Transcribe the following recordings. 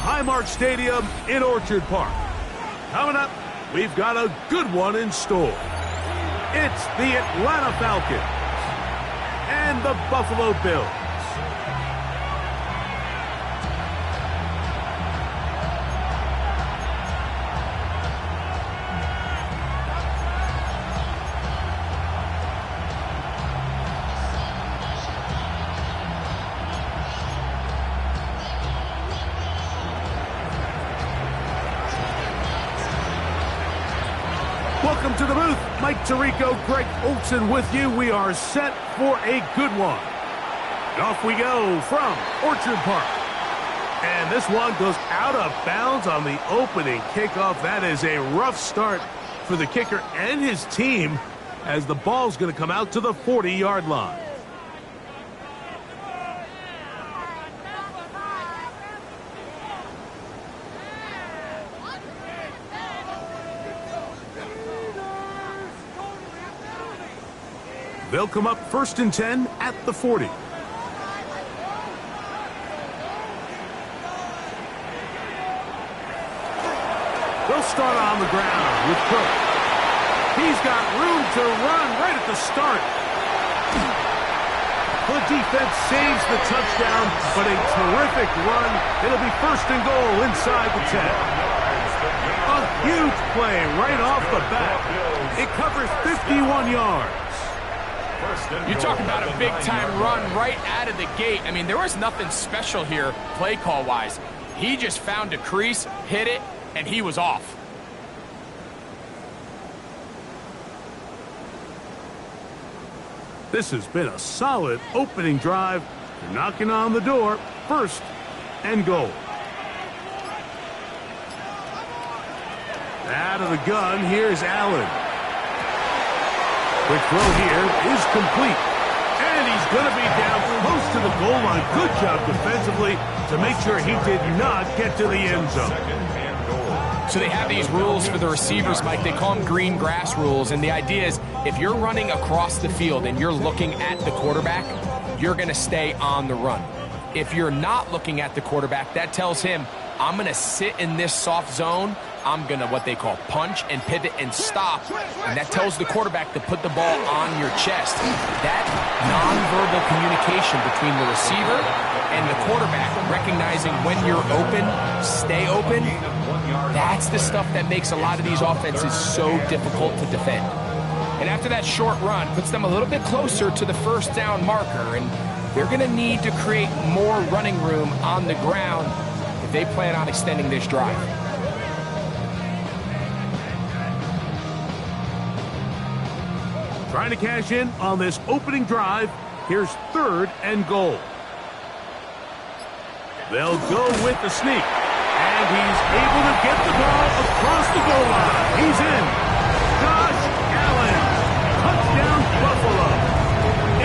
Highmark Stadium in Orchard Park. Coming up, we've got a good one in store. It's the Atlanta Falcons and the Buffalo Bills. Welcome to the booth. Mike Tirico, Greg Olson with you. We are set for a good one. And off we go from Orchard Park. And this one goes out of bounds on the opening kickoff. That is a rough start for the kicker and his team as the ball's going to come out to the 40-yard line. They'll come up 1st and 10 at the 40. They'll start on the ground with Cook. He's got room to run right at the start. The defense saves the touchdown, but a terrific run. It'll be 1st and goal inside the 10. A huge play right off the bat. It covers 51 yards. You talk about a big-time run right out of the gate. I mean, there was nothing special here play call-wise. He just found a crease, hit it, and he was off. This has been a solid opening drive. They're knocking on the door. 1st and goal. Out of the gun, here's Allen. Quick throw here is complete. And he's going to be down close to the goal line. Good job defensively to make sure he did not get to the end zone. So they have these rules for the receivers, Mike. They call them green grass rules. And the idea is if you're running across the field and you're looking at the quarterback, you're going to stay on the run. If you're not looking at the quarterback, that tells him, I'm going to sit in this soft zone. I'm going to what they call punch and pivot and stop. And that tells the quarterback to put the ball on your chest. That nonverbal communication between the receiver and the quarterback, recognizing when you're open, stay open, that's the stuff that makes a lot of these offenses so difficult to defend. And after that short run, puts them a little bit closer to the 1st down marker. And they're going to need to create more running room on the ground if they plan on extending this drive. Trying to cash in on this opening drive. Here's 3rd and goal. They'll go with the sneak. And he's able to get the ball across the goal line. He's in. Josh Allen. Touchdown Buffalo.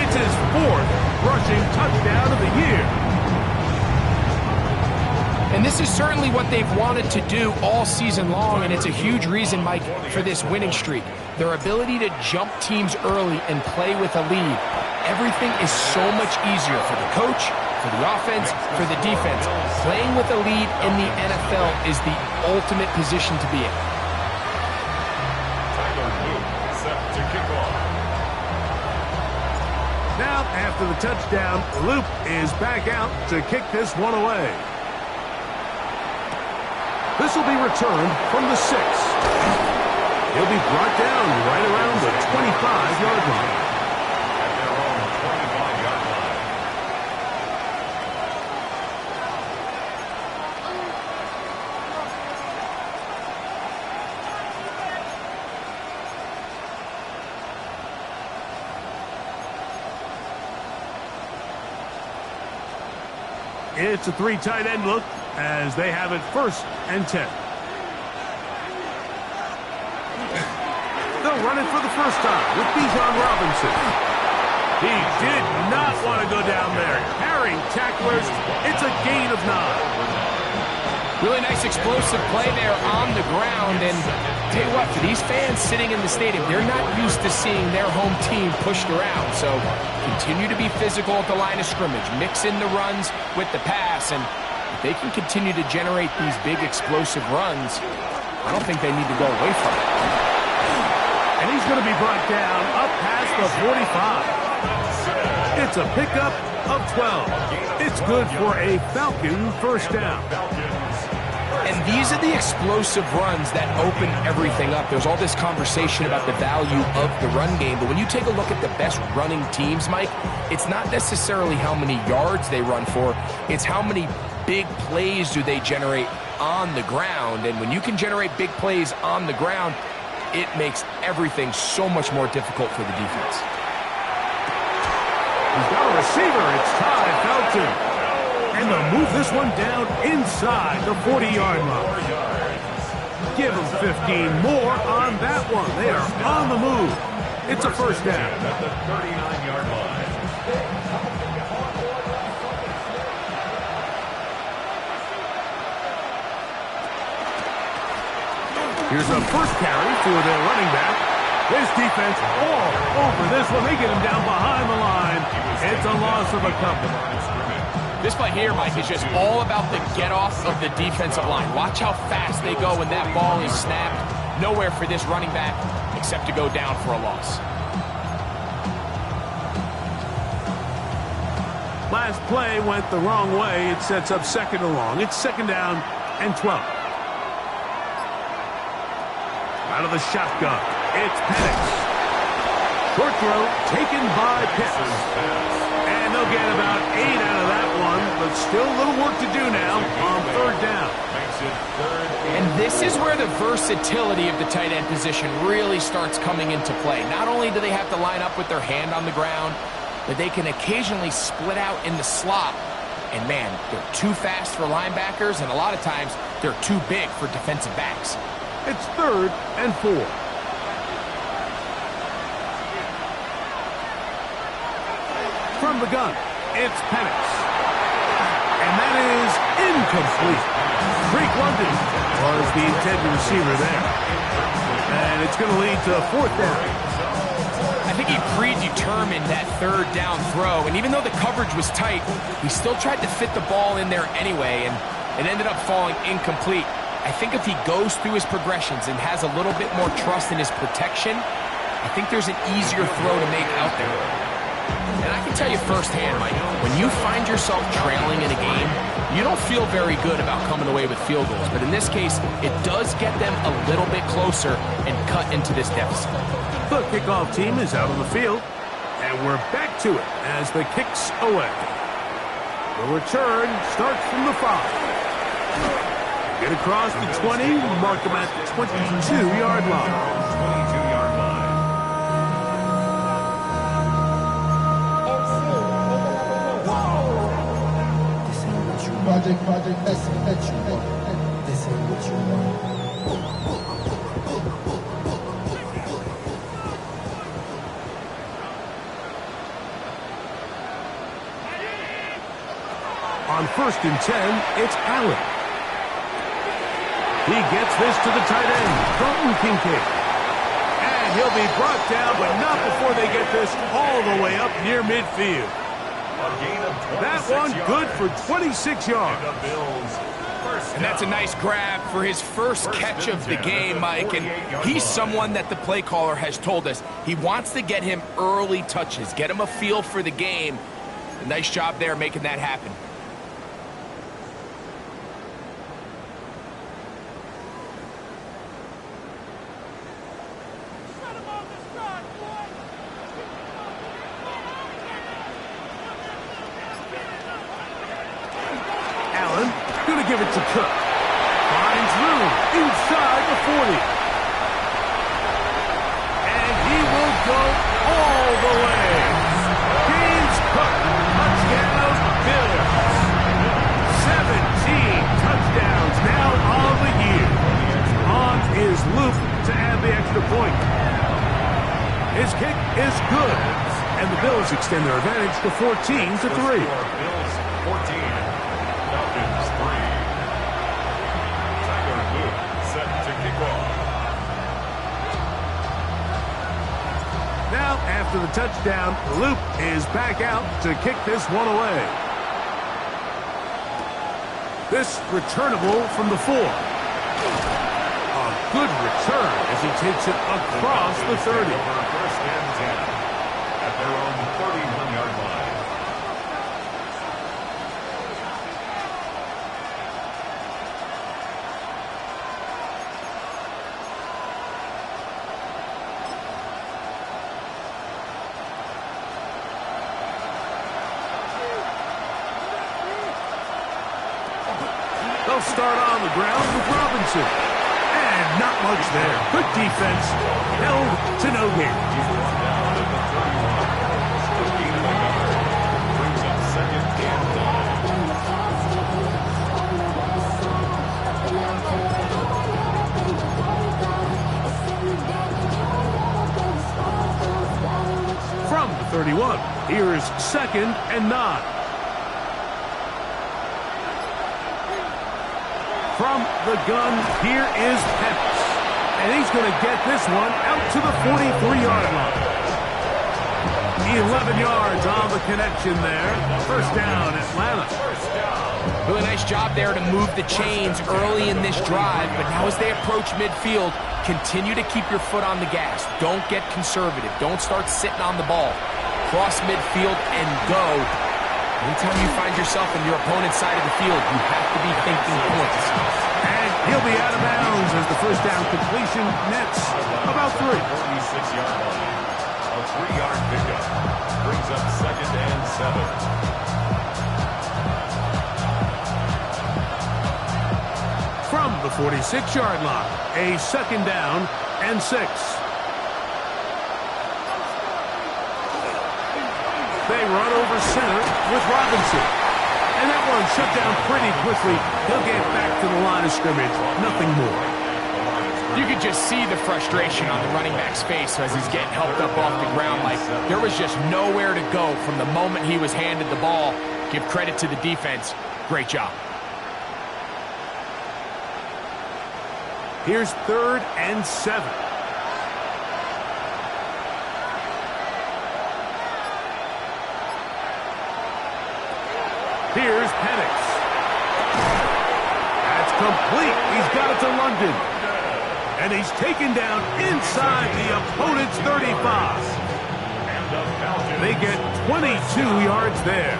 It's his 4th rushing touchdown of the year. And this is certainly what they've wanted to do all season long, and it's a huge reason, Mike, for this winning streak. Their ability to jump teams early and play with a lead. Everything is so much easier for the coach, for the offense, for the defense. Playing with a lead in the NFL is the ultimate position to be in. Now, after the touchdown, Loop is back out to kick this one away. This will be returned from the 6. He'll be brought down right around the 25-yard line. It's a 3 tight end look as they have it 1st and 10. They'll run it for the first time with Bijan Robinson. He did not want to go down there. Carrying tacklers, it's a gain of 9. Really nice explosive play there on the ground. And tell you what, for these fans sitting in the stadium, they're not used to seeing their home team pushed around. So continue to be physical at the line of scrimmage. Mix in the runs with the pass. And If they can continue to generate these big explosive runs, I don't think they need to go away from it. And he's going to be brought down up past the 45. It's a pickup of 12. It's good for a Falcon first down. And these are the explosive runs that open everything up. There's all this conversation about the value of the run game, but when you take a look at the best running teams, Mike, it's not necessarily how many yards they run for, it's how many big plays do they generate on the ground. And when you can generate big plays on the ground, it makes everything so much more difficult for the defense. He's got a receiver. It's Ty Felton. And they'll move this one down inside the 40-yard line. Give them 15 more on that one. They are on the move. It's a first down. At the 39-yard line. Here's a first carry for their running back. This defense all over this one. They get him down behind the line. It's a loss of a couple. This play here, Mike, is just all about the get-off of the defensive line. Watch how fast they go when that ball is snapped. Nowhere for this running back except to go down for a loss. Last play went the wrong way. It sets up second and long. It's second down and 12. Out of the shotgun, it's Penix. Short throw taken by Pitts. And they'll get about 8 out of that one, but still a little work to do now on third down. And this is where the versatility of the tight end position really starts coming into play. Not only do they have to line up with their hand on the ground, but they can occasionally split out in the slot. And man, they're too fast for linebackers, and a lot of times they're too big for defensive backs. It's third and 4. From the gun, it's Penix. And that is incomplete. Drake London was the intended receiver there. And it's going to lead to a fourth down. I think he predetermined that third down throw, and even though the coverage was tight, he still tried to fit the ball in there anyway, and it ended up falling incomplete. I think if he goes through his progressions and has a little bit more trust in his protection, I think there's an easier throw to make out there. And I can tell you firsthand, Mike, when you find yourself trailing in a game, you don't feel very good about coming away with field goals. But in this case, it does get them a little bit closer and cut into this deficit. The kickoff team is out on the field, and we're back to it as the kick's away. The return starts from the 5. Get across the 20, mark them at the 22-yard line. 22-yard line. Project, that's what you want. This ain't what you want. On 1st and 10, it's Allen. He gets this to the tight end, Colton Kincaid. And he'll be brought down, but not before they get this all the way up near midfield. That one good for 26 yards. And that's a nice grab for his first catch of the game, Mike. And he's someone that the play caller has told us he wants to get him early touches, get him a feel for the game. A nice job there making that happen. Give it to Cook. Finds room inside the 40. And he will go all the way. James Cook, touchdown, Bills. 17 touchdowns now on the year. On is Luke to add the extra point. His kick is good. And the Bills extend their advantage to 14-3. Bills 14. Falcons 3. Set to kick off. Now, after the touchdown, Loop is back out to kick this one away. This returnable from the 4. A good return as he takes it across the 30. First and 10 at their own 31-yard line. They'll start on the ground with Robinson. And not much there. Good defense. Held to no gain. He's brought down at the 31. A gain of a yard. Brings up second and 9. From the 31, here's second and 9. From the gun, here is Penix. And he's going to get this one out to the 43-yard line. 11 yards on the connection there. First down, Atlanta. Really nice job there to move the chains early in this drive, but now as they approach midfield, continue to keep your foot on the gas. Don't get conservative. Don't start sitting on the ball. Cross midfield and go. Anytime you find yourself in your opponent's side of the field, you have to be thinking points. And he'll be out of bounds as the first down completion nets about 3. 46-yard line. A 3-yard pickup. Brings up second and 7. From the 46-yard line, a second down and 6. They run over center with Robinson. And that one shut down pretty quickly. He'll get back to the line of scrimmage. Nothing more. You could just see the frustration on the running back's face as he's getting helped up off the ground. Like there was just nowhere to go from the moment he was handed the ball. Give credit to the defense. Great job. Here's third and 7. Here's Penix. That's complete. He's got it to London. And he's taken down inside the opponent's 35. They get 22 yards there.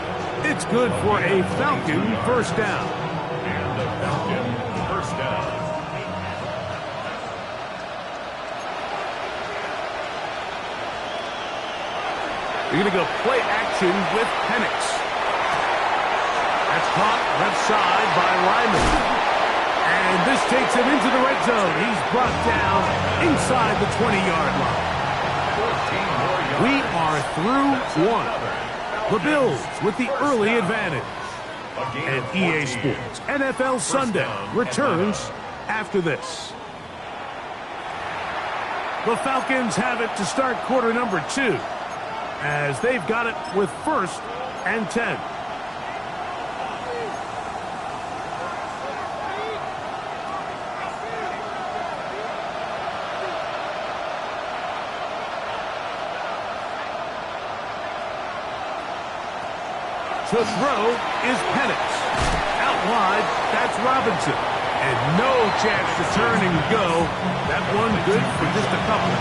It's good for a Falcon first down. And the Falcon first down. They're going to go play action with Penix. That's caught left side by Lyman. And this takes him into the red zone. He's brought down inside the 20-yard line. We are through one. The Bills with the early advantage. And EA Sports NFL Sunday returns after this. The Falcons have it to start quarter number 2 as they've got it with first and 10. To throw is Penix. Out wide, that's Robinson. And no chance to turn and go. That one good for just a couple.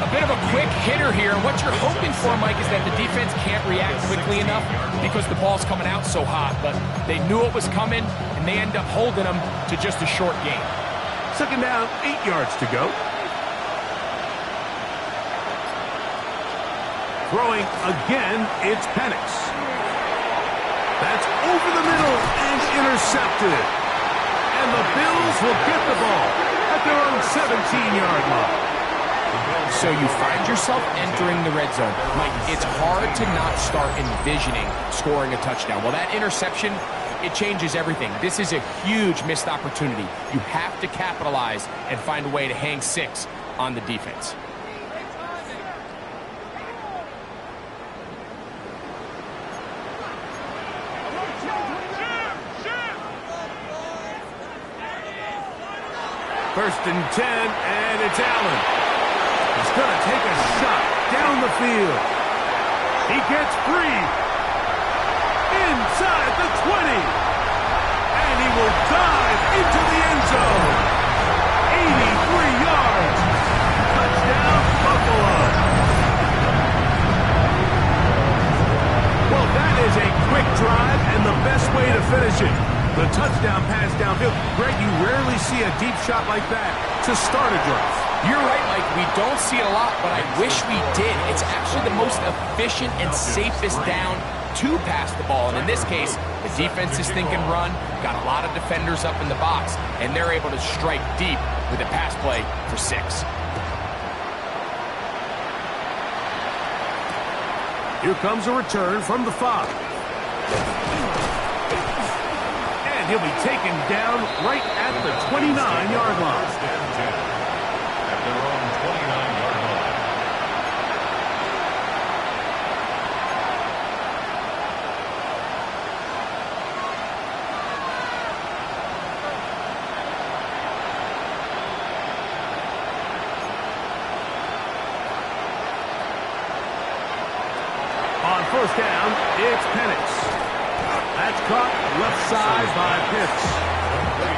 A bit of a quick hitter here. What you're hoping for, Mike, is that the defense can't react quickly enough because the ball's coming out so hot. But they knew it was coming, and they end up holding them to just a short gain. Second down, 8 yards to go. Throwing again, it's Penix. That's over the middle and intercepted. And the Bills will get the ball at their own 17-yard line. So you find yourself entering the red zone. Mike, it's hard to not start envisioning scoring a touchdown. Well, that interception, it changes everything. This is a huge missed opportunity. You have to capitalize and find a way to hang 6 on the defense. First and 10, and it's Allen. He's going to take a shot down the field. He gets free. Inside the 20. he will dive into the end zone. 83 yards. Touchdown, Buffalo. Well, that is a quick drive and the best way to finish it. The touchdown pass downfield. Greg, you rarely see a deep shot like that to start a drive. You're right, Mike. We don't see it a lot, but I wish we did. It's actually the most efficient and safest down to pass the ball. And in this case, the defense is thinking run, got a lot of defenders up in the box, and they're able to strike deep with a pass play for 6. Here comes a return from the 5. And he'll be taken down right at the 29-yard line. At their own 29-yard line. On first down, it's Penix. That's caught left side by Pitts.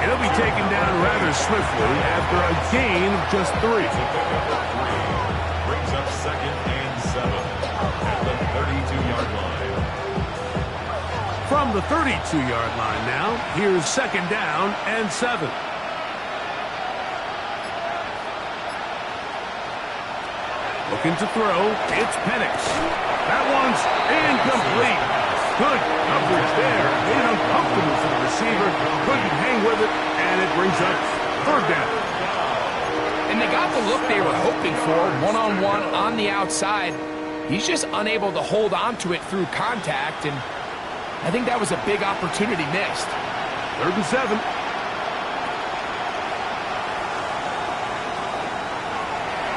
He'll be taken down rather swiftly after a gain of just 3. Brings up 2nd and 7 at the 32-yard line. From the 32-yard line now, here's 2nd down and 7. Looking to throw, it's Penix. That one's incomplete. Good coverage there. Made it uncomfortable for the receiver. Couldn't hang with it, and it brings up 3rd down. And they got the look they were hoping for, one-on-one on the outside. He's just unable to hold on to it through contact, and I think that was a big opportunity missed. 3rd and 7.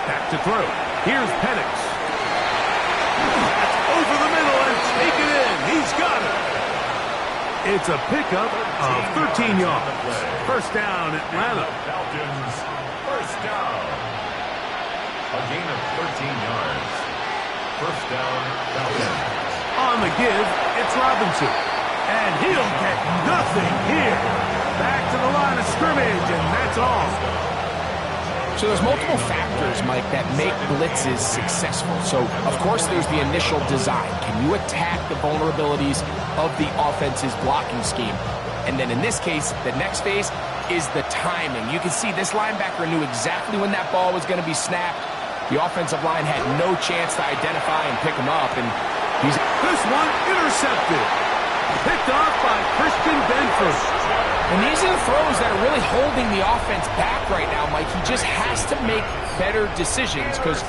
Back to throw. Here's Penix. That's over the middle and taken in. He's got it. It's a pickup of 13 yards. First down, Atlanta. Falcons, first down. A gain of 13 yards. First down, Falcons. On the give, it's Robinson. And he'll get nothing here. Back to the line of scrimmage, and that's all. So there's multiple factors, Mike, that make blitzes successful. So, of course, there's the initial design. Can you attack the vulnerabilities of the offense's blocking scheme? And then in this case, the next phase is the timing. You can see this linebacker knew exactly when that ball was going to be snapped. The offensive line had no chance to identify and pick him up. And this one intercepted. Picked off by Christian Benford. And these are the throws that are really holding the offense back right now, Mike. He just has to make better decisions because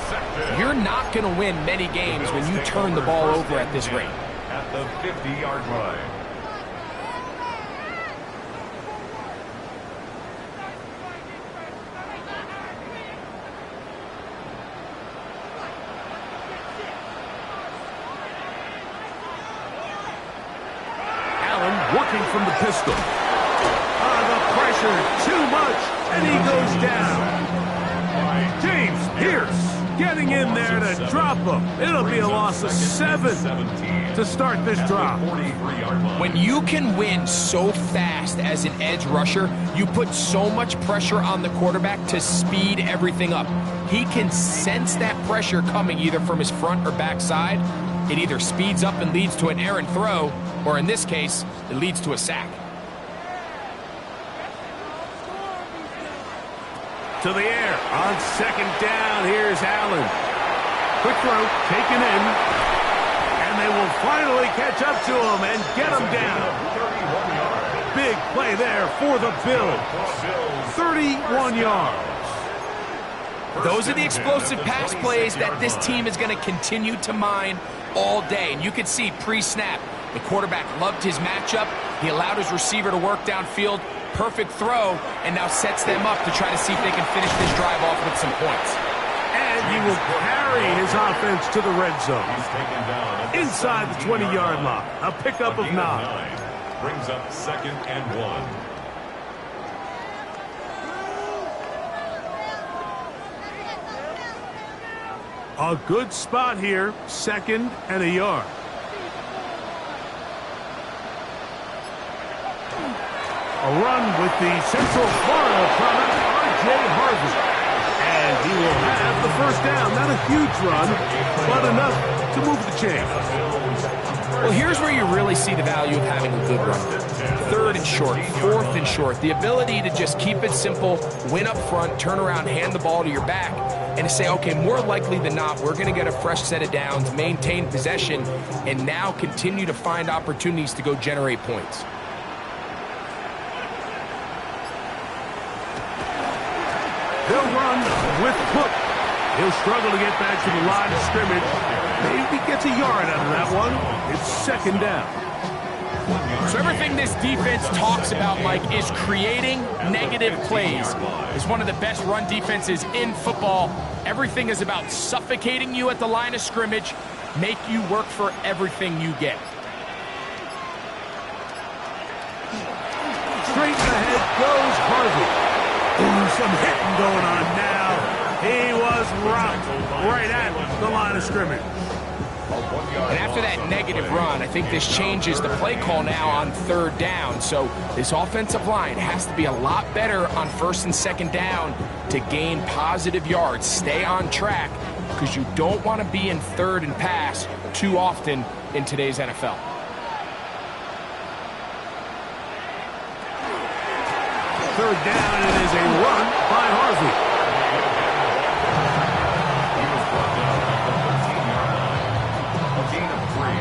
you're not going to win many games when you turn the ball over at this rate. At the 50-yard line. Allen working from the pistol. The pressure, too much, and he goes down. James Pierce getting in there to drop him. It'll be a loss of 7 to start this drive. When you can win so fast as an edge rusher, you put so much pressure on the quarterback to speed everything up. He can sense that pressure coming either from his front or back side. It either speeds up and leads to an errant throw, or in this case, it leads to a sack. To the air on 2nd down. Here's Allen. Quick throw taken in, and they will finally catch up to him and get him down. Big play there for the Bills. 31 yards. Those are the explosive pass plays that this team is going to continue to mine all day. And you can see pre-snap, the quarterback loved his matchup. He allowed his receiver to work downfield. Perfect throw, and now sets them up to try to see if they can finish this drive off with some points. And he will carry his offense to the red zone. Inside the 20-yard line. A pickup of 9. Brings up 2nd and 1. A good spot here. 2nd and a yard. A run with the Central Florida product, R.J. Harvey. And he will have the first down. Not a huge run, but enough to move the chains. Well, here's where you really see the value of having a good run. 3rd and short, 4th and short. The ability to just keep it simple, win up front, turn around, hand the ball to your back, and to say, okay, more likely than not, we're going to get a fresh set of downs, maintain possession, and now continue to find opportunities to go generate points. He'll run with Cook. He'll struggle to get back to the line of scrimmage. Maybe gets a yard out of that one. It's 2nd down. So everything this defense talks about, Mike, is creating negative plays. It's one of the best run defenses in football. Everything is about suffocating you at the line of scrimmage, make you work for everything you get. Straight ahead goes Harvey. Ooh, some hitting going on now. He was rocked right at the line of scrimmage. And after that negative run, I think this changes the play call now on 3rd down. So this offensive line has to be a lot better on 1st and 2nd down to gain positive yards. Stay on track because you don't want to be in 3rd and pass too often in today's NFL. Third down, and it is a run by Harvey. He was brought down at the 15-yard line. A gain of 3.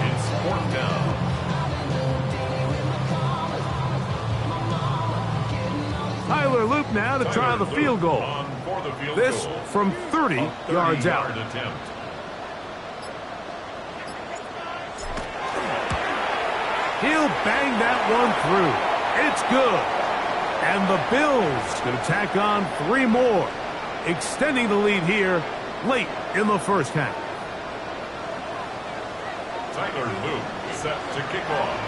It's 4th down. Tyler Loop now to try the field goal. This from 30 yards out. He'll bang that one through. It's good. And the Bills going to tack on 3 more, extending the lead here late in the 1st half. Tyler Luke set to kick off.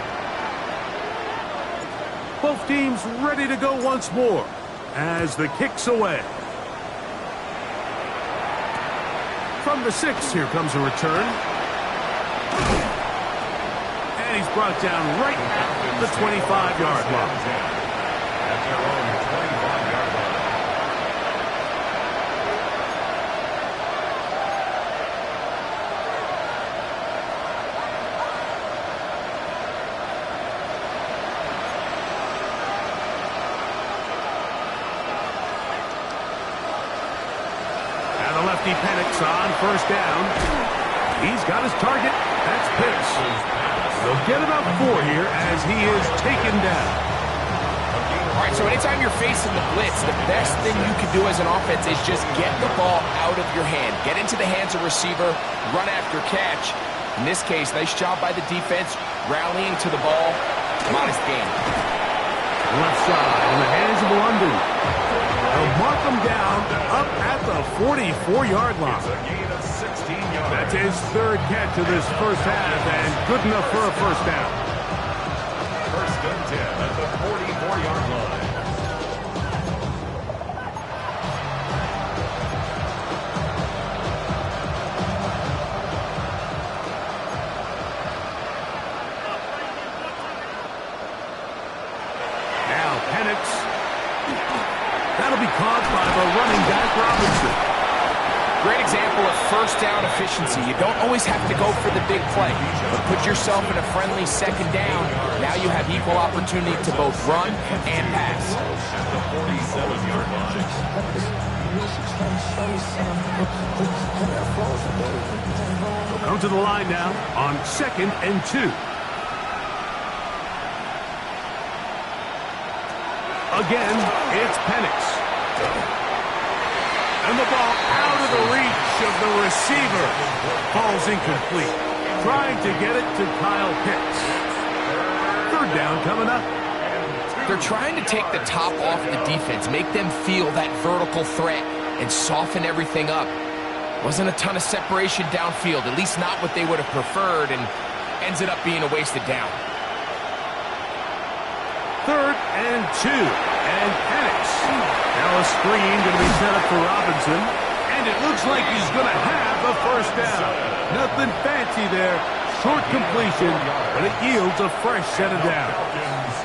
Both teams ready to go once more as the kick's away. From the 6, here comes a return. And he's brought down right at the 25-yard line. At their own 25-yard line. And the lefty Penix on 1st down. He's got his target. That's Pitts. They'll get about 4 here as he is taken down. All right, so anytime you're facing the blitz, the best thing you can do as an offense is just get the ball out of your hand. Get into the hands of receiver, run after catch. In this case, nice job by the defense, rallying to the ball. Modest gain. Left side in the hands of London. They'll mark him down up at the 44-yard line. It's a gain of 16 yards. That's his 3rd catch of this 1st half and good enough for a 1st down. 1st and 10 at the 44-yard line. Now Penix. That'll be caught by the running back Robinson. Great example of 1st down efficiency. You don't always have to go for the big play, but put yourself in a friendly 2nd down. Now you have equal opportunity to both run and pass. At the 47-yard line. They'll come to the line now on 2nd and 2. Again, it's Penix. And the ball out of the reach of the receiver. Falls incomplete. Trying to get it to Kyle Pitts. 3rd down coming up. They're trying to take the top off the defense, make them feel that vertical threat, and soften everything up. Wasn't a ton of separation downfield, at least not what they would have preferred, and ends it up being a wasted down. 3rd and 2. And Penix. Now a screen going to be set up for Robinson. And it looks like he's going to have the 1st down. Nothing fancy there. Short completion, but it yields a fresh set of downs.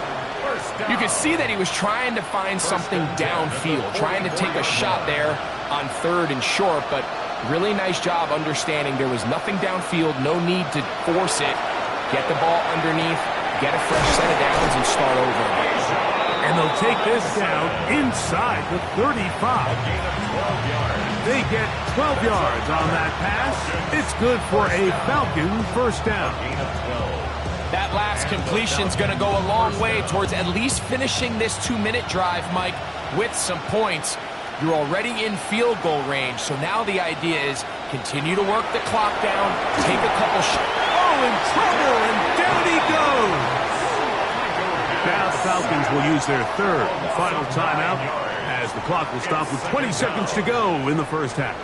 You could see that he was trying to find something downfield, trying to take a shot there on 3rd and short, but really nice job understanding there was nothing downfield, no need to force it. Get the ball underneath, get a fresh set of downs, and start over again. And they'll take this down inside the 35. They get 12 yards on that pass. It's good for a Falcon first down. That last completion's going to go a long way towards at least finishing this 2-minute drive, Mike, with some points. You're already in field goal range, so now the idea is continue to work the clock down, take a couple shots. Oh, in trouble, and down he goes. Now the Falcons will use their 3rd and final timeout as the clock will stop with 20 seconds to go in the first half.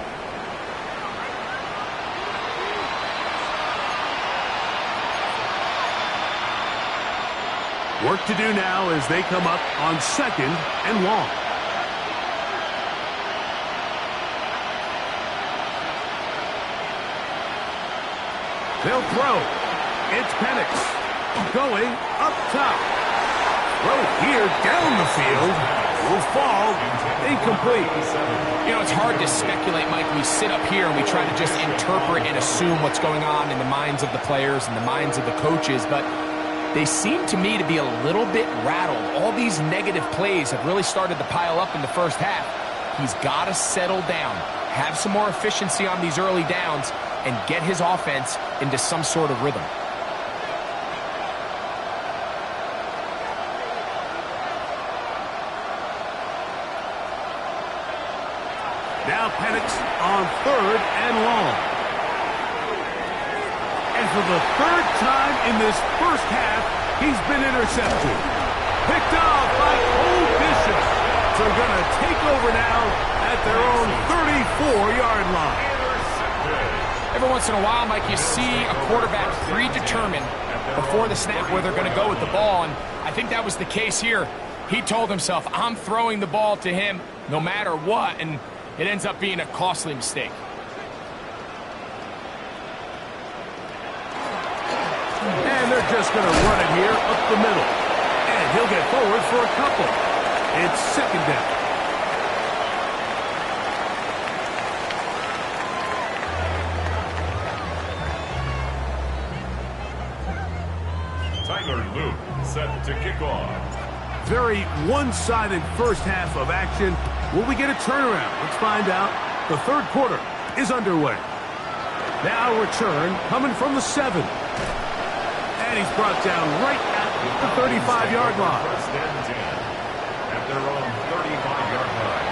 Work to do now as they come up on 2nd and long. They'll throw. It's Penix going up top. Throw here down the field. Will fall. Incomplete. You know, it's hard to speculate, Mike. We sit up here and we try to just interpret and assume what's going on in the minds of the players and the minds of the coaches, but they seem to me to be a little bit rattled. All these negative plays have really started to pile up in the first half. He's got to settle down, have some more efficiency on these early downs, and get his offense into some sort of rhythm. Now Penix on 3rd and long. And for the 3rd time in this first half, he's been intercepted. Picked off by Old Bishop. They're going to take over now at their own 34-yard line. Every once in a while, Mike, you see a quarterback predetermined before the snap where they're going to go with the ball, and I think that was the case here. He told himself, I'm throwing the ball to him no matter what, and it ends up being a costly mistake. And they're just going to run it here up the middle. And he'll get forward for a couple. It's 2nd down. Set to kick off. Very one-sided first half of action. Will we get a turnaround? Let's find out. The 3rd quarter is underway. Now return coming from the 7. And he's brought down right at the 35-yard line. First and 10 at their own 35-yard line.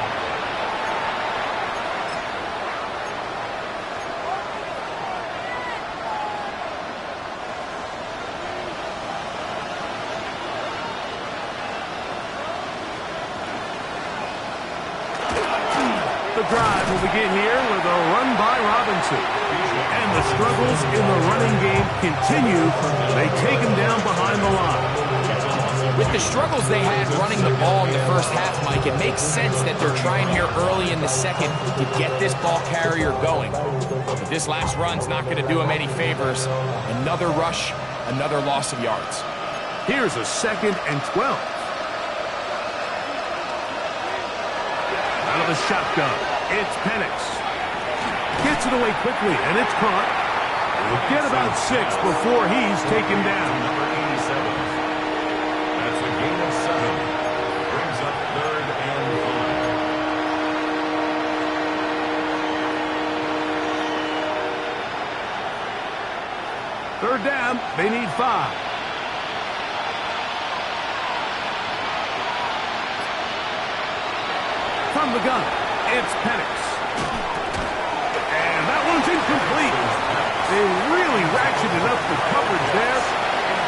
The drive will begin here with a run by Robinson. And the struggles in the running game continue. They take him down behind the line. With the struggles they had running the ball in the first half, Mike, it makes sense that they're trying here early in the second to get this ball carrier going. But this last run's not going to do him any favors. Another rush, another loss of yards. Here's a 2nd and 12. Out of the shotgun, it's Penix. Gets it away quickly, and it's caught. We'll get about 6 before he's taken down. Number 87. That's a gain of 7. Brings up 3rd and 5. 3rd down, they need 5. From the gun, it's Penix. And that one's incomplete. They really ratcheted up the coverage there.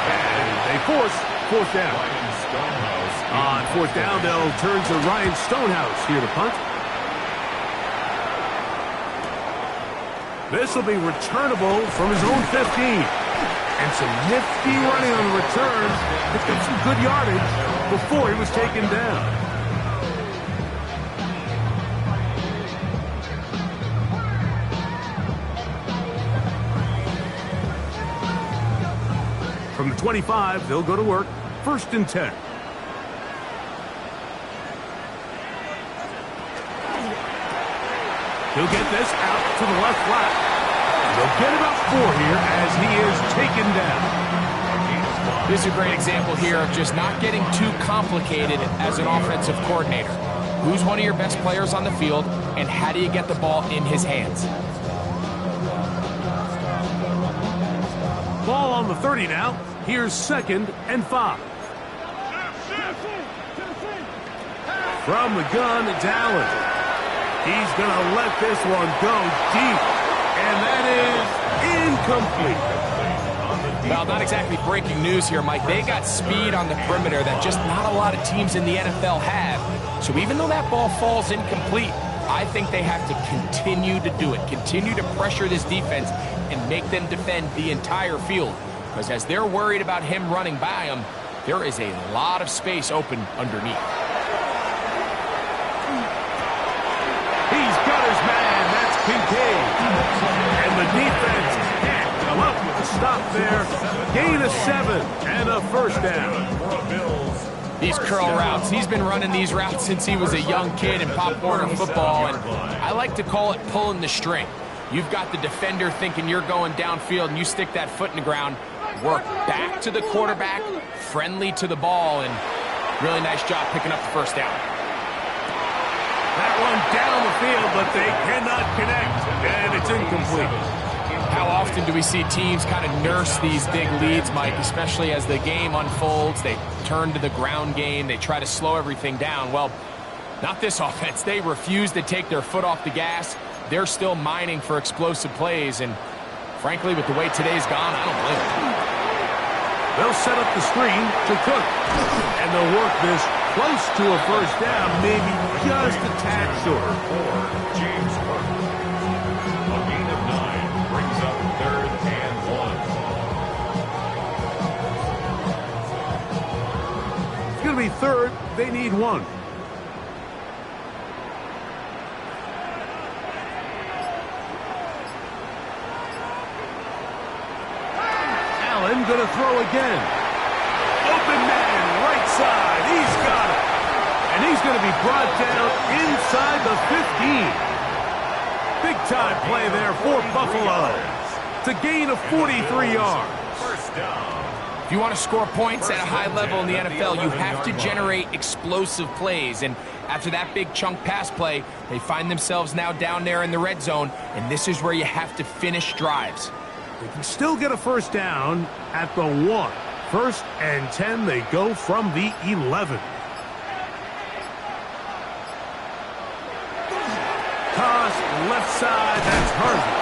And they force 4th down. On 4th down, they'll turn to Ryan Stonehouse here to punt. This will be returnable from his own 15. And some nifty running on the return. Picked up some good yardage before he was taken down. From the 25, they'll go to work. 1st and 10. He'll get this out to the left flat. They'll get about 4 here as he is taken down. This is a great example here of just not getting too complicated as an offensive coordinator. Who's one of your best players on the field, and how do you get the ball in his hands? Ball on the 30 now. Here's 2nd and 5. From the gun, it's Allen. He's going to let this one go deep. And that is incomplete. Well, not exactly breaking news here, Mike. They got speed on the perimeter that just not a lot of teams in the NFL have. So even though that ball falls incomplete, I think they have to continue to do it. Continue to pressure this defense and make them defend the entire field. Because as they're worried about him running by them, there is a lot of space open underneath. He's got his man. That's Kincaid. And the defense can't come up with a stop there. Gain of 7 and a first down. These curl routes. He's been running these routes since he was a young kid in Pop Warner football, and I like to call it pulling the string. You've got the defender thinking you're going downfield, and you stick that foot in the ground, work back to the quarterback, friendly to the ball, and really nice job picking up the first down. That one down the field, but they cannot connect, and it's incomplete. How often do we see teams kind of nurse these big leads, Mike, especially as the game unfolds? They turn to the ground game. They try to slow everything down. Well, not this offense. They refuse to take their foot off the gas. They're still mining for explosive plays, and frankly, with the way today's gone, I don't blame them. They'll set up the screen to Cook, and they'll work this close to a first down, maybe just a tad short. James Cook. A gain of 9 brings up 3rd and 1. It's going to be 3rd. They need 1. Allen going to throw again. Open man, right side. He's got it. And he's going to be brought down inside the 15. Big-time play there for Buffalo. It's a gain of 43 yards. First down. If you want to score points at a high level in the NFL, you have to generate explosive plays. And after that big chunk pass play, they find themselves now down there in the red zone, and this is where you have to finish drives. They can still get a first down at the 1. 1st and 10, they go from the 11. Toss left side, that's Harvey.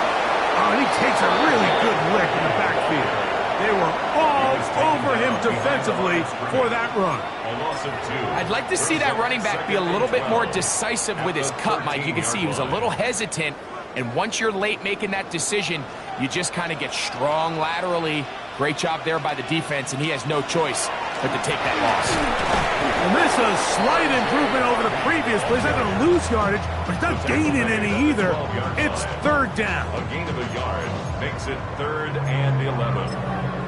Oh, and he takes a really good lick in the backfield. They were all over him defensively for that run. A loss of 2. I'd like to see that running back be a little bit more decisive with his cut, Mike. You can see he was a little hesitant, and once you're late making that decision, you just kind of get strong laterally. Great job there by the defense, and he has no choice but to take that loss. And this is a slight improvement over the previous play. He's not going to lose yardage, but he's not gaining any either. It's 3rd down. A gain of a yard makes it 3rd and 11.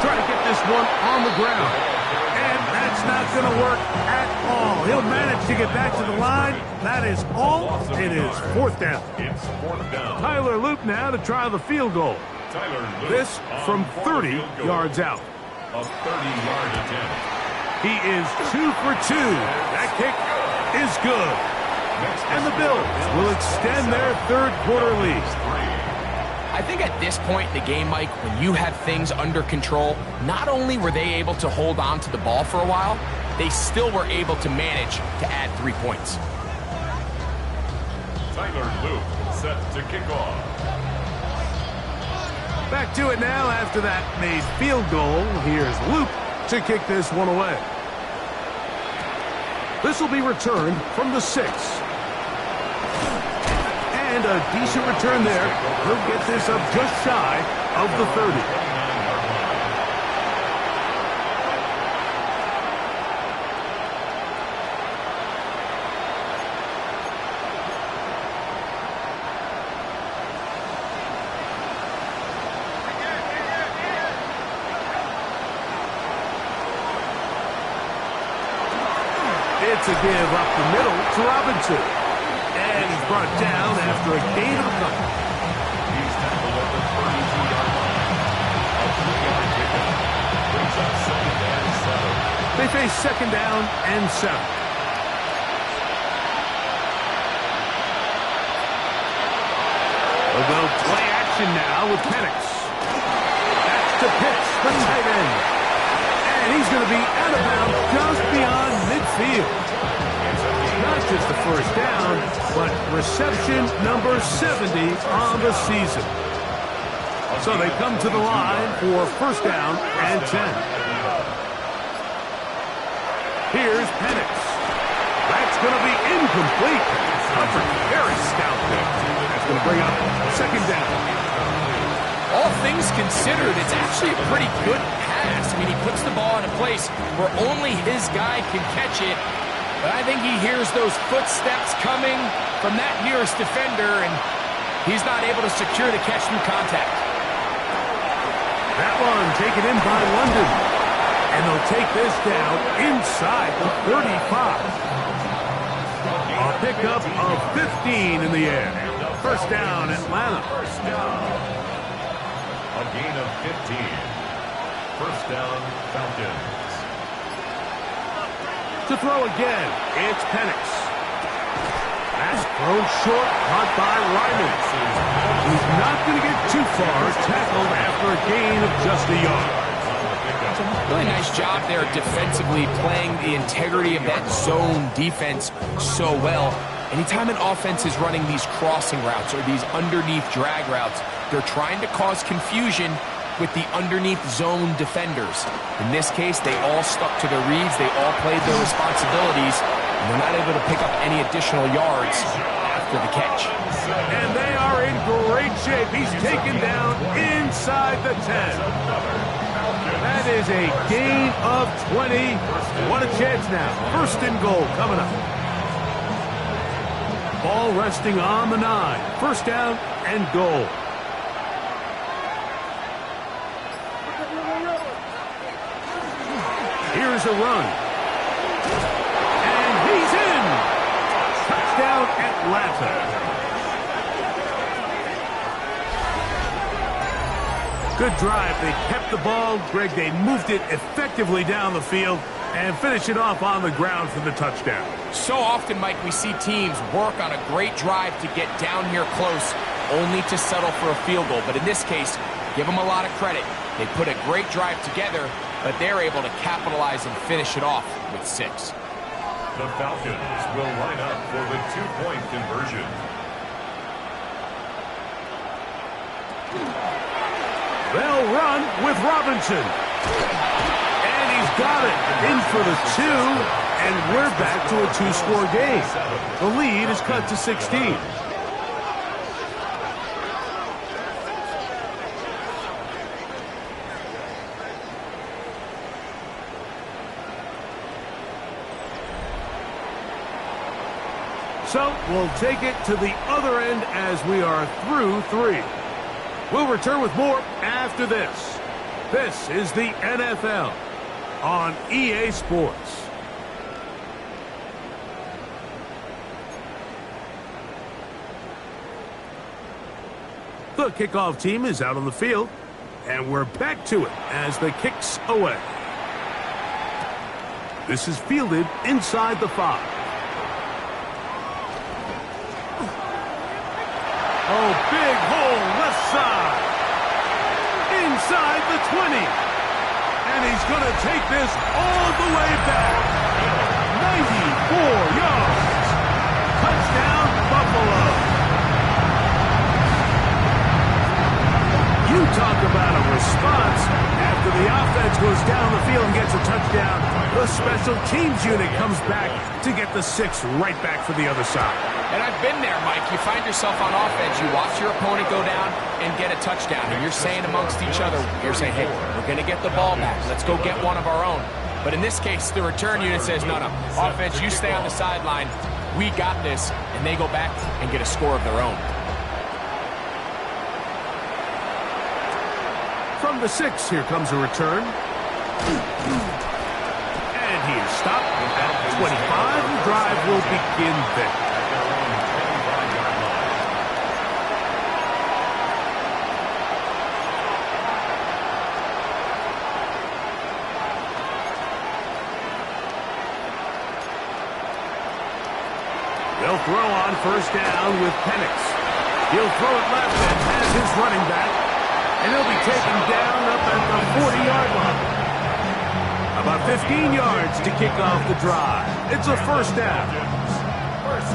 Try to get this one on the ground. And that's not going to work at all. He'll manage to get back to the line. That is all. It is 4th down. It's 4th down. Tyler Loop now to try the field goal. Tyler Loop This from 30 yards out. A 30-yard attempt. He is 2 for 2. That kick is good. And the Bills will extend their 3rd quarter lead. I think at this point in the game, Mike, when you have things under control, not only were they able to hold on to the ball for a while, they still were able to manage to add 3 points. Tyler Loop set to kick off. Back to it now after that made field goal. Here's Loop to kick this one away. This will be returned from the 6. And a decent return there. He'll get this up just shy of the 30. It's a give up the middle to Robinson. And he's brought down after a gain of a couple. He's tackled at the 32-yard line. A 3-yard pickup brings up second and 7. They face second down and 7. We'll go play action now with Penix. That's to Pitts, the tight end. And he's going to be out of bounds just beyond midfield. Not just the first down, but reception number 70 on the season. So they come to the line for first down and 10. Here's Penix. That's going to be incomplete. Covered very stoutly. That's going to bring up second down. All things considered, it's actually a pretty good pass. I mean, he puts the ball in a place where only his guy can catch it. But I think he hears those footsteps coming from that nearest defender, and he's not able to secure the catch through contact. That one taken in by London. And they'll take this down inside the 35. A pickup of 15 in the air. First down, Atlanta. First down. A gain of 15. First down, Falcons. To throw again, it's Penix. That's thrown short, caught by Ryman. He's not going to get too far, tackled after a gain of just a yard. Really nice job there defensively, playing the integrity of that zone defense so well. Anytime an offense is running these crossing routes or these underneath drag routes, they're trying to cause confusion with the underneath zone defenders. In this case, they all stuck to their reads, they all played their responsibilities, and they're not able to pick up any additional yards after the catch. And they are in great shape. He's taken down inside the 10. That is a gain of 20. What a chance now. First and goal coming up. Ball resting on the 9. First down and goal. Here's a run. And he's in. Touchdown, Atlanta. Good drive. They kept the ball. Greg, they moved it effectively down the field and finish it off on the ground for the touchdown. So often, Mike, we see teams work on a great drive to get down here close, only to settle for a field goal. But in this case, give them a lot of credit. They put a great drive together, but they're able to capitalize and finish it off with 6. The Falcons will line up for the 2-point conversion. They'll run with Robinson. And he's got it in for the 2, and we're back to a 2-score game. The lead is cut to 16. So we'll take it to the other end as we are through 3. We'll return with more after this. This is the NFL on EA Sports. The kickoff team is out on the field, and we're back to it as the kick's away. This is fielded inside the 5. Oh, big hole left side. Inside the 20. And he's going to take this all the way back. 94 yards. Touchdown, Buffalo. You talk about a response. After the offense goes down the field and gets a touchdown, the special teams unit comes back to get the 6 right back for the other side. And I've been there, Mike. You find yourself on offense, you watch your opponent go down and get a touchdown, and you're saying amongst each other, you're saying, hey, we're going to get the ball back. Let's go get one of our own. But in this case, the return unit says, no, offense, you stay on the sideline. We got this. And they go back and get a score of their own. From the 6, here comes a return. And he is stopped at 25. The drive will begin there. They'll throw on first down with Penix. He'll throw it left and has his running back. And he'll be taken down up at the 40-yard line. About 15 yards to kick off the drive. It's a first down.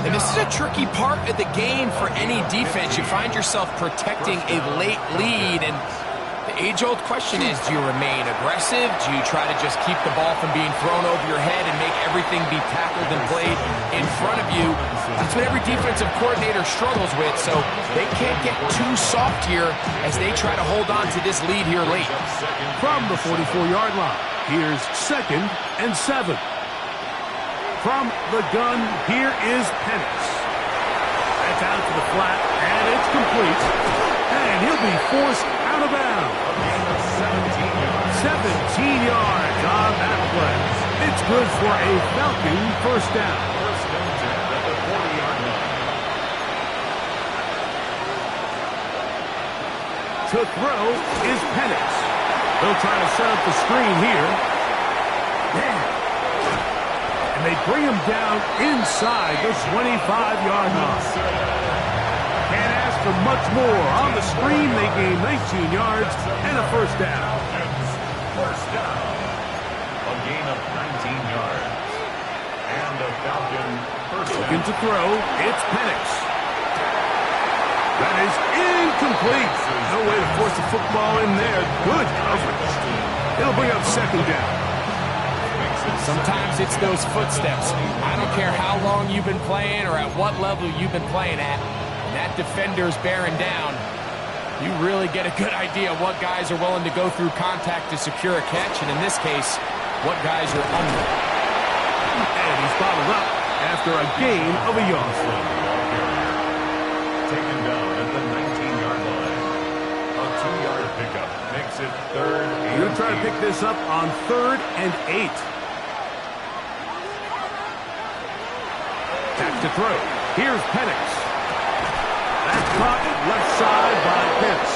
And this is a tricky part of the game for any defense. You find yourself protecting a late lead, and the age-old question is, do you remain aggressive? Do you try to just keep the ball from being thrown over your head and make everything be tackled and played in front of you? That's what every defensive coordinator struggles with, so they can't get too soft here as they try to hold on to this lead here late. From the 44-yard line, here's 2nd and 7. From the gun, here is Penix. That's out to the flat, and it's complete. And he'll be forced out of bounds. 17 yards on that play. It's good for a Falcon first down. At the 40-yard line. To throw is Penix. They'll try to set up the screen here. And they bring him down inside the 25-yard line. Can't ask for much more. On the screen, they gain 19 yards and a first down. First down. A gain of 19 yards. And a Falcon first down. Looking to throw, it's Penix. That is incomplete. No way to force the football in there. Good coverage. It'll bring up second down. Sometimes it's those footsteps. I don't care how long you've been playing or at what level you've been playing at. When that defender's bearing down, you really get a good idea of what guys are willing to go through contact to secure a catch, and in this case, what guys are under. And he's bottled up after a gain of a yard. Taken down at the 19-yard line. A 2-yard pickup makes it 3rd and You're going to try to pick this up on 3rd and 8. Back to throw. Here's Penix. That's caught left side by Pitts.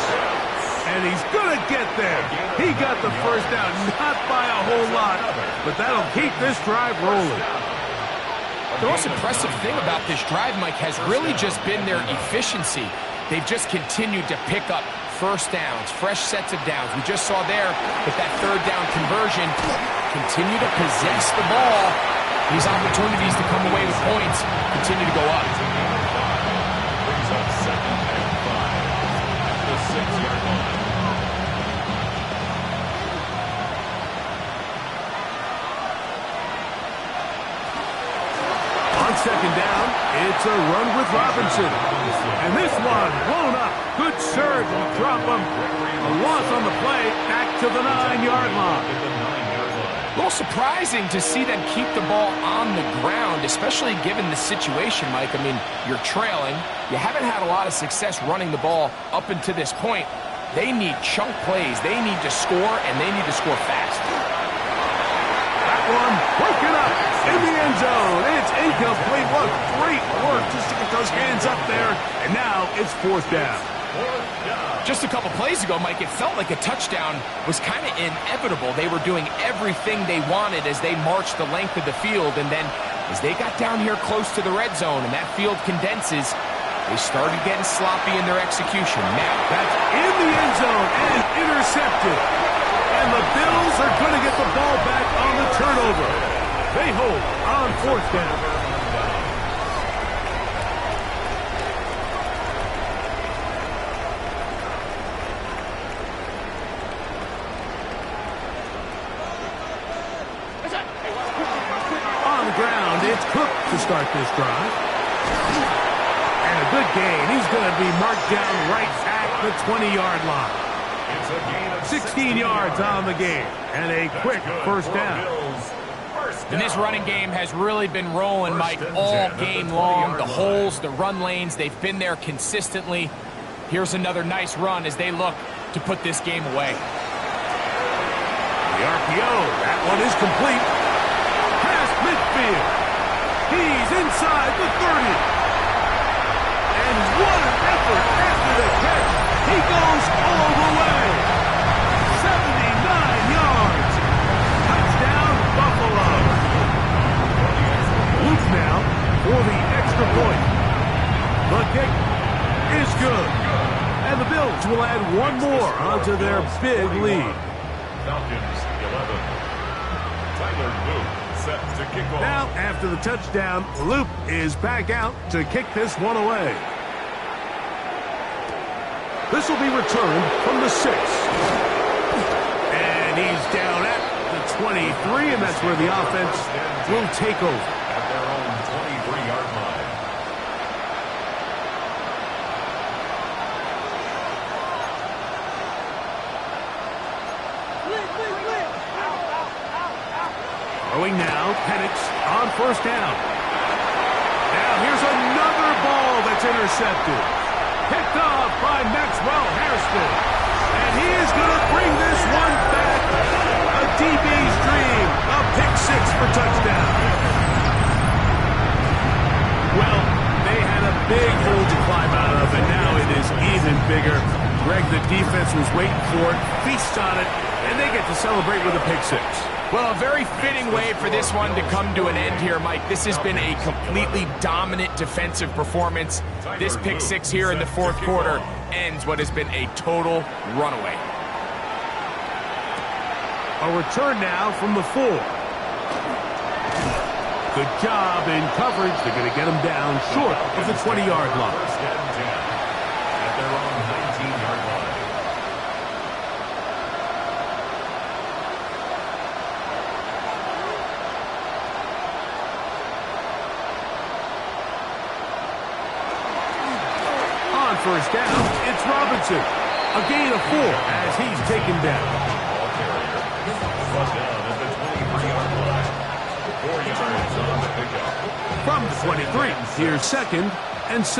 And he's going to get there. He got the first down, not by a whole lot, but that'll keep this drive rolling. The most impressive thing about this drive, Mike, has really just been their efficiency. They've just continued to pick up first downs, fresh sets of downs. We just saw there with that 3rd down conversion, continue to possess the ball. These opportunities to come away with points continue to go up. brings up 2nd and 5 at the 6-yard line. On second down, it's a run with Robinson. And this one blown up. Good surge and drop him. A loss on the play, back to the 9-yard line. A little surprising to see them keep the ball on the ground, especially given the situation, Mike. I mean, you're trailing. You haven't had a lot of success running the ball up until this point. They need chunk plays. They need to score, and they need to score fast. That one broken up in the end zone. It's incomplete. What great work just to get those hands up there. And now it's 4th down. Just a couple plays ago, Mike, it felt like a touchdown was kind of inevitable. They were doing everything they wanted as they marched the length of the field, and then as they got down here close to the red zone and that field condenses, they started getting sloppy in their execution. Now, That's in the end zone and intercepted. And the Bills are going to get the ball back on the turnover. They hold on 4th down. On the ground, it's Cook to start this drive. And a good gain. He's going to be marked down right at the 20-yard line. 16 yards on the game. And a quick first down. and this running game has really been rolling, Mike, all game long. The holes, the run lanes, they've been there consistently. Here's another nice run as they look to put this game away. The RPO, that one is complete. midfield. He's inside the 30. And what an effort after the catch. He goes all the way. 79 yards. Touchdown, Buffalo. Luke now for the extra point. The kick is good. And the Bills will add one more onto their big lead. Falcons 11. Tyler Luke set to kick off. Now, after the touchdown, Luke is back out to kick this one away. This will be returned from the 6. And he's down at the 23, and that's where the offense will take over. At their own 23-yard line. Throwing now, Penix on first down. Now here's another ball that's intercepted. Picked off by Maxwell Hairston. And he is going to bring this one back. A DB's dream. A pick 6 for touchdown. Well, they had a big hole to climb out of, and now it is even bigger. Greg, the defense was waiting for it, feasts on it, and they get to celebrate with a pick 6. Well, a very fitting way for this one to come to an end here, Mike. This has been a completely dominant defensive performance. This pick 6 here in the fourth quarter ends what has been a total runaway. A return now from the 4. Good job in coverage. They're going to get him down short of the 20-yard line. First and 10 at their own 19-yard line. On first down, it's Robinson. A gain of 4 as he's taken down. Ball carrier was down at the 23-yard line. 4 yards on the pickup. From the 23, here's 2nd and 6.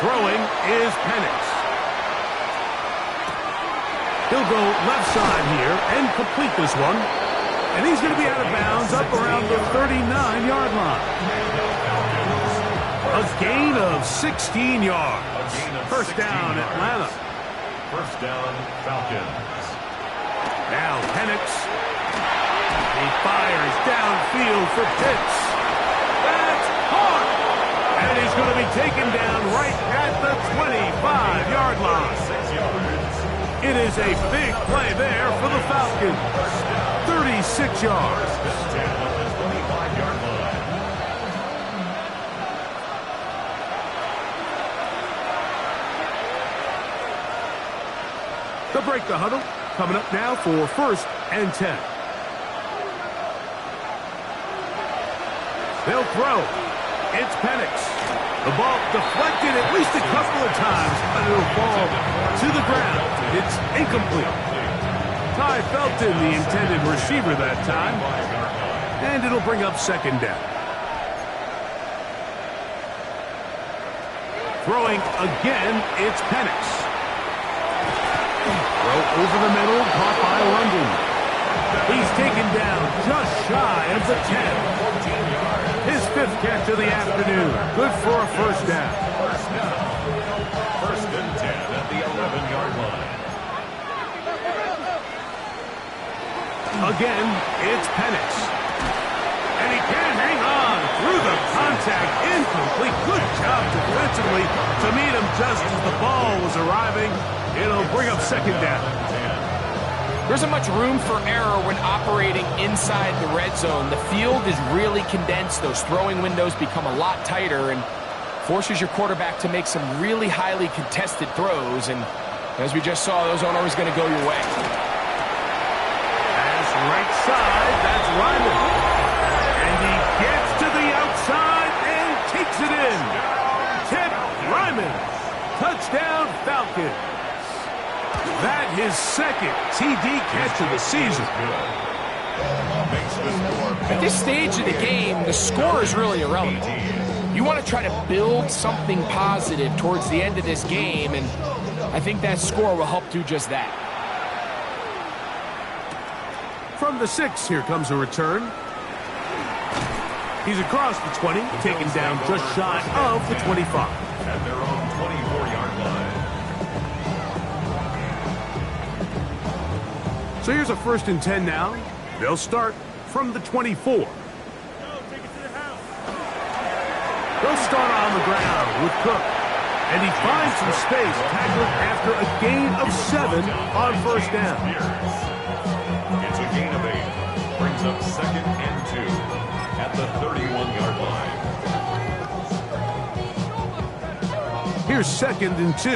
Throwing is Penix. He'll go left side here and complete this one. And he's going to be out of bounds up around the 39-yard line. A gain of 16 yards. First down, Atlanta. First down, Falcons. Now Penix. He fires downfield for Pitts. That's caught. And he's going to be taken down right at the 25-yard line. 6 yards. It is a big play there for the Falcons. 36 yards. First and 10 at the 25-yard line. To break the huddle, coming up now for 1st and 10. They'll throw. It's Penix. The ball deflected at least a couple of times, but it'll fall to the ground. It's incomplete. Ty Felton, the intended receiver that time. And it'll bring up 2nd down. Throwing again, it's Penix. Throw over the middle, caught by London. He's taken down just shy of the 10. His 5th catch of the afternoon. Good for a first down. First down. First and 10 at the 11-yard line. Again, it's Penix. And he can't hang on through the contact. Incomplete. Good job defensively to meet him just as the ball was arriving. It'll bring up 2nd down. There isn't much room for error when operating inside the red zone. The field is really condensed. Those throwing windows become a lot tighter and forces your quarterback to make some really highly contested throws. And as we just saw, those aren't always going to go your way. Pass right side. That's Ryman. And he gets to the outside and takes it in. Tip Ryman. Touchdown Falcons. That his 2nd TD catch of the season. At this stage of the game, the score is really irrelevant. You want to try to build something positive towards the end of this game, and I think that score will help do just that. From the 6, here comes a return. He's across the 20, taken down just shy of the 25. At their own 24-yard line. So here's a 1st and 10 now. They'll start from the 24. They'll start on the ground with Cook. And he finds some space, tackled after a gain of 7 on 1st down. It's a gain of 8. Brings up 2nd and 2 at the 31-yard line. Here's 2nd and 2.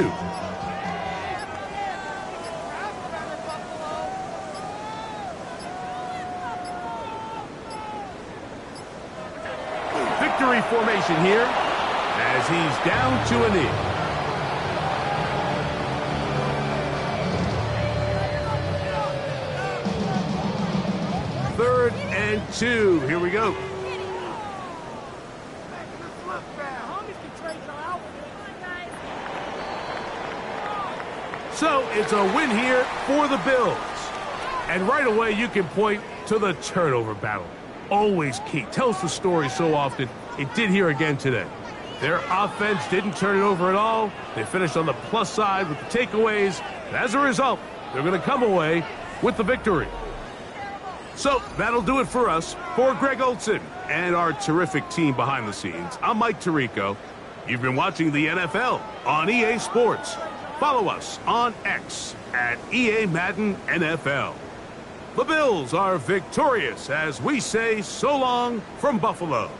Victory formation here as he's down to a knee. Third and 2. Here we go. So it's a win here for the Bills. And right away you can point to the turnover battle. Always key. Tells the story so often. It did here again today. Their offense didn't turn it over at all. They finished on the plus side with the takeaways. And as a result, they're going to come away with the victory. So that'll do it for us. For Greg Olson and our terrific team behind the scenes, I'm Mike Tirico. You've been watching the NFL on EA Sports. Follow us on X at EA Madden NFL. The Bills are victorious as we say so long from Buffalo.